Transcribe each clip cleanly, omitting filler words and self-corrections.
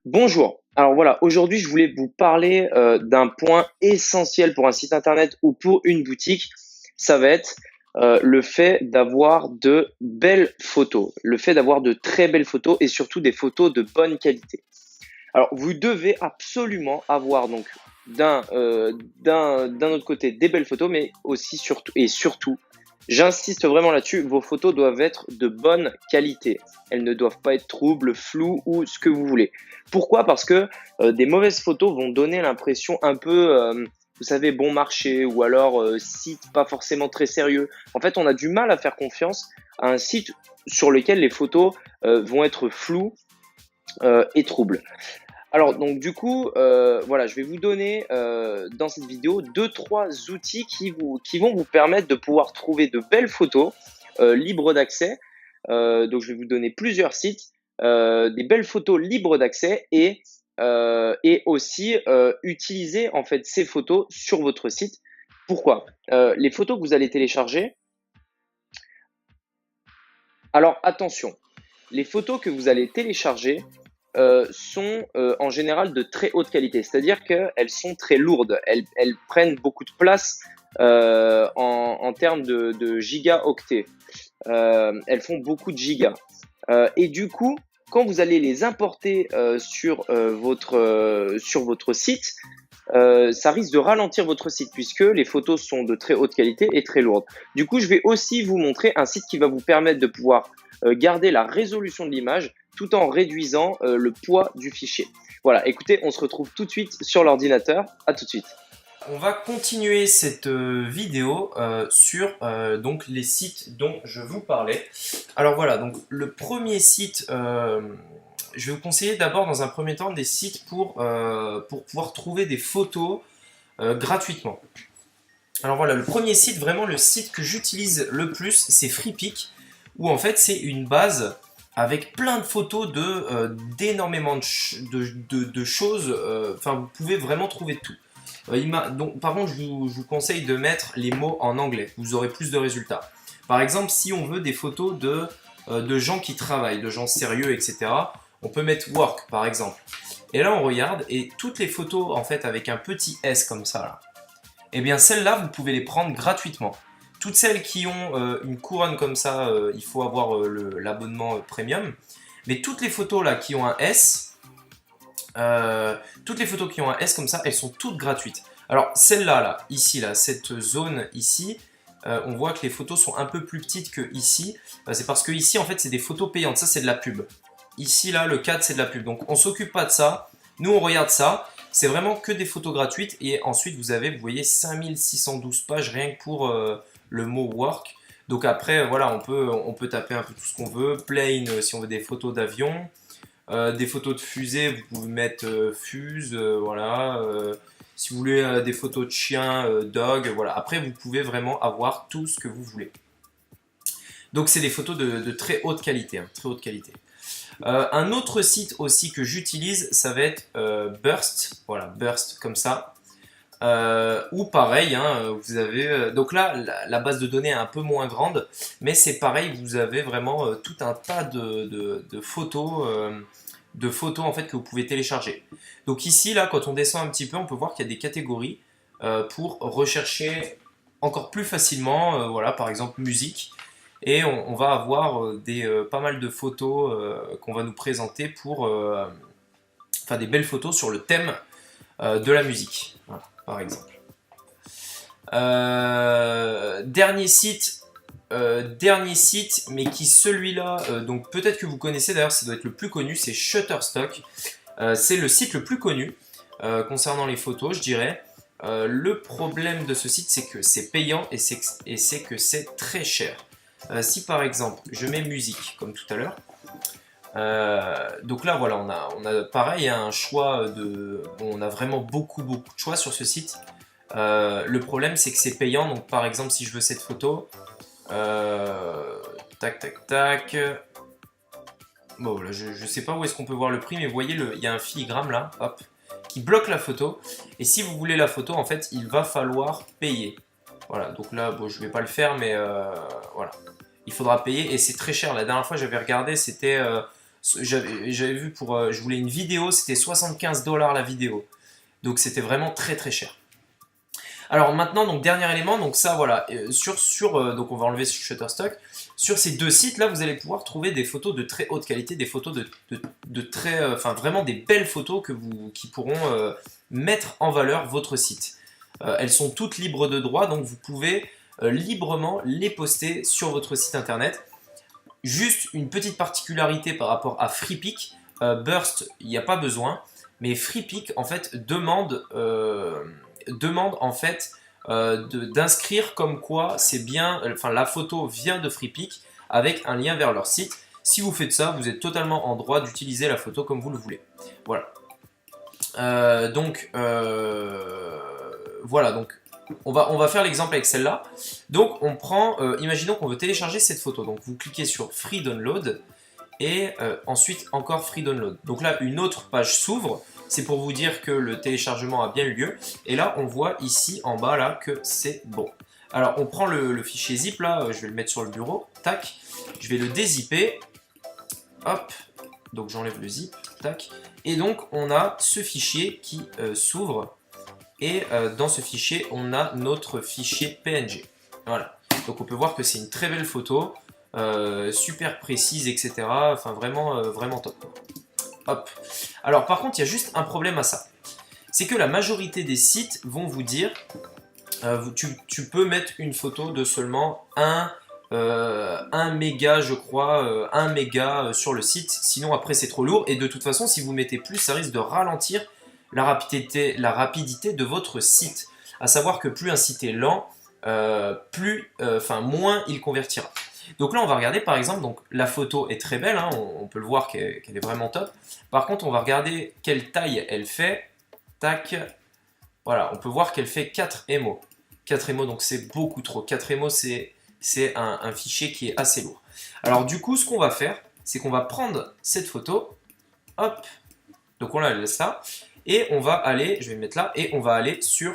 Bonjour. Alors voilà, aujourd'hui, je voulais vous parler d'un point essentiel pour un site internet ou pour une boutique. Ça va être le fait d'avoir de belles photos, le fait d'avoir de très belles photos et surtout des photos de bonne qualité. Alors, vous devez absolument avoir donc d'un autre côté des belles photos, mais aussi surtout, j'insiste vraiment là-dessus, vos photos doivent être de bonne qualité. Elles ne doivent pas être troubles, floues ou ce que vous voulez. Pourquoi? Parce que des mauvaises photos vont donner l'impression un peu, vous savez, bon marché ou alors site pas forcément très sérieux. En fait, on a du mal à faire confiance à un site sur lequel les photos vont être floues et troubles. Alors donc du coup, voilà, je vais vous donner, dans cette vidéo deux trois outils qui vont vous permettre de pouvoir trouver de belles photos, libres d'accès. Donc je vais vous donner plusieurs sites, des belles photos libres d'accès et aussi, utiliser en fait ces photos sur votre site. Pourquoi? Les photos que vous allez télécharger, alors attention, les photos que vous allez télécharger, sont en général de très haute qualité. C'est-à-dire qu'elles sont très lourdes. Elles prennent beaucoup de place en termes de gigaoctets. Elles font beaucoup de gigas. Et du coup, quand vous allez les importer sur votre site, ça risque de ralentir votre site puisque les photos sont de très haute qualité et très lourdes. Du coup, je vais aussi vous montrer un site qui va vous permettre de pouvoir garder la résolution de l'image tout en réduisant le poids du fichier. Voilà, écoutez, on se retrouve tout de suite sur l'ordinateur. À tout de suite. On va continuer cette vidéo sur donc les sites dont je vous parlais. Alors voilà, donc le premier site, je vais vous conseiller d'abord dans un premier temps des sites pour pouvoir trouver des photos gratuitement. Alors voilà, le premier site, vraiment le site que j'utilise le plus, c'est FreePic, où en fait c'est une base avec plein de photos d'énormément de choses. Enfin, vous pouvez vraiment trouver tout. Donc, par contre, je vous conseille de mettre les mots en anglais. Vous aurez plus de résultats. Par exemple, si on veut des photos de gens qui travaillent, de gens sérieux, etc., on peut mettre work, par exemple. Et là, on regarde, et toutes les photos, en fait, avec un petit S comme ça, là, eh bien, celles-là, vous pouvez les prendre gratuitement. Toutes celles qui ont une couronne comme ça, il faut avoir l'abonnement premium. Mais toutes les photos là qui ont un S, toutes les photos qui ont un S comme ça, elles sont toutes gratuites. Alors celle-là, là, ici, là, cette zone ici, on voit que les photos sont un peu plus petites que ici. C'est parce que ici, en fait, c'est des photos payantes. Ça, c'est de la pub. Ici, là, le 4, c'est de la pub. Donc, on s'occupe pas de ça. Nous, on regarde ça. C'est vraiment que des photos gratuites. Et ensuite, vous voyez, 5612 pages rien que pour le mot work. Donc après, voilà, on peut taper un peu tout ce qu'on veut. Plane, si on veut des photos d'avion. Des photos de fusée, vous pouvez mettre fuse, voilà. Si vous voulez des photos de chiens, dog, voilà. Après, vous pouvez vraiment avoir tout ce que vous voulez. Donc, c'est des photos de très haute qualité, hein, très haute qualité. Un autre site aussi que j'utilise, ça va être Burst, voilà, Burst comme ça. Ou pareil, hein, vous avez donc là la base de données est un peu moins grande, mais c'est pareil, vous avez vraiment tout un tas de photos en fait que vous pouvez télécharger. Donc ici là, quand on descend un petit peu, on peut voir qu'il y a des catégories pour rechercher encore plus facilement, voilà, par exemple musique, et on va avoir pas mal de photos qu'on va nous présenter enfin des belles photos sur le thème de la musique, voilà, par exemple. Dernier site, mais qui celui-là, donc peut-être que vous connaissez d'ailleurs, ça doit être le plus connu, c'est Shutterstock. C'est le site le plus connu concernant les photos, je dirais. Le problème de ce site, c'est que c'est payant et c'est que c'est très cher. Si par exemple, je mets musique, comme tout à l'heure, donc là, voilà, on a pareil un choix bon, on a vraiment beaucoup de choix sur ce site. Le problème, c'est que c'est payant. Donc, par exemple, si je veux cette photo, tac, tac, tac. Bon, là, je sais pas où est-ce qu'on peut voir le prix, mais vous voyez, il y a un filigrane là, hop, qui bloque la photo. Et si vous voulez la photo, en fait, il va falloir payer. Voilà, donc là, bon, je vais pas le faire, mais voilà. Il faudra payer et c'est très cher. La dernière fois, j'avais regardé, c'était J'avais vu pour, je voulais une vidéo, c'était 75 $ la vidéo. Donc c'était vraiment très très cher. Alors maintenant, donc dernier élément, donc ça voilà, donc on va enlever Shutterstock. Sur ces deux sites là, vous allez pouvoir trouver des photos de très haute qualité, des photos de très, enfin vraiment des belles photos qui pourront mettre en valeur votre site. Elles sont toutes libres de droit, donc vous pouvez librement les poster sur votre site internet. Juste une petite particularité par rapport à Freepik, Burst, il n'y a pas besoin, mais Freepik en fait demande en fait d'inscrire comme quoi c'est bien, enfin la photo vient de Freepik avec un lien vers leur site. Si vous faites ça, vous êtes totalement en droit d'utiliser la photo comme vous le voulez. Voilà. Voilà, donc on va faire l'exemple avec celle-là. Donc on prend, imaginons qu'on veut télécharger cette photo. Donc vous cliquez sur Free Download et ensuite encore Free Download. Donc là, une autre page s'ouvre. C'est pour vous dire que le téléchargement a bien eu lieu. Et là, on voit ici en bas là que c'est bon. Alors on prend le fichier zip là, je vais le mettre sur le bureau. Tac, je vais le dézipper. Hop, donc j'enlève le zip. Tac. Et donc on a ce fichier qui s'ouvre. Et dans ce fichier, on a notre fichier PNG. Voilà. Donc on peut voir que c'est une très belle photo, super précise, etc. Enfin vraiment, vraiment top. Hop. Alors par contre, il y a juste un problème à ça. C'est que la majorité des sites vont vous dire, tu peux mettre une photo de seulement 1 méga, je crois, 1 méga sur le site. Sinon après c'est trop lourd. Et de toute façon, si vous mettez plus, ça risque de ralentir la rapidité de votre site. À savoir que plus un site est lent, moins il convertira. Donc là, on va regarder par exemple, donc la photo est très belle, hein, on peut le voir qu'elle est vraiment top. Par contre, on va regarder quelle taille elle fait. Tac. Voilà, on peut voir qu'elle fait 4 MO. 4 MO, donc c'est beaucoup trop. 4 MO, c'est un fichier qui est assez lourd. Alors du coup, ce qu'on va faire, c'est qu'on va prendre cette photo. Hop. Donc on la laisse là. Et on va aller, je vais me mettre là, et on va aller sur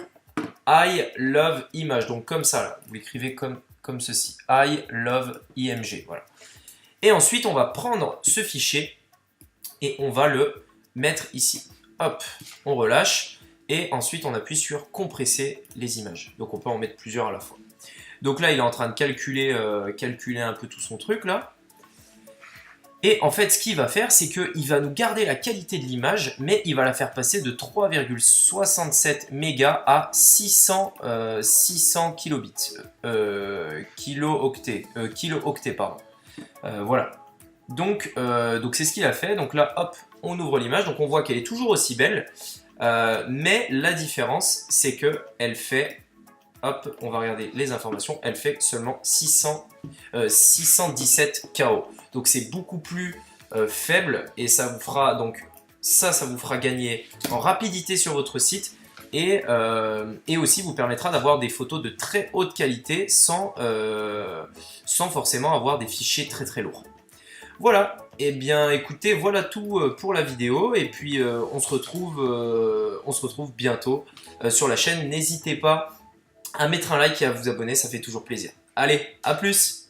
I love image. Donc comme ça, là, vous l'écrivez comme ceci. I love img. Voilà. Et ensuite, on va prendre ce fichier et on va le mettre ici. Hop, on relâche. Et ensuite, on appuie sur compresser les images. Donc on peut en mettre plusieurs à la fois. Donc là, il est en train de calculer un peu tout son truc là. Et en fait, ce qu'il va faire, c'est qu'il va nous garder la qualité de l'image, mais il va la faire passer de 3,67 mégas à 600 kilobits, kilo-octets, pardon. Voilà. Donc c'est ce qu'il a fait. Donc là, hop, on ouvre l'image. Donc on voit qu'elle est toujours aussi belle, mais la différence, c'est que elle fait, hop, on va regarder les informations, elle fait seulement 617 KO. Donc c'est beaucoup plus faible et ça vous fera donc ça vous fera gagner en rapidité sur votre site et aussi vous permettra d'avoir des photos de très haute qualité sans forcément avoir des fichiers très très lourds. Voilà, et bien écoutez, voilà tout pour la vidéo et puis on se retrouve bientôt sur la chaîne. N'hésitez pas à mettre un like et à vous abonner, ça fait toujours plaisir. Allez, à plus!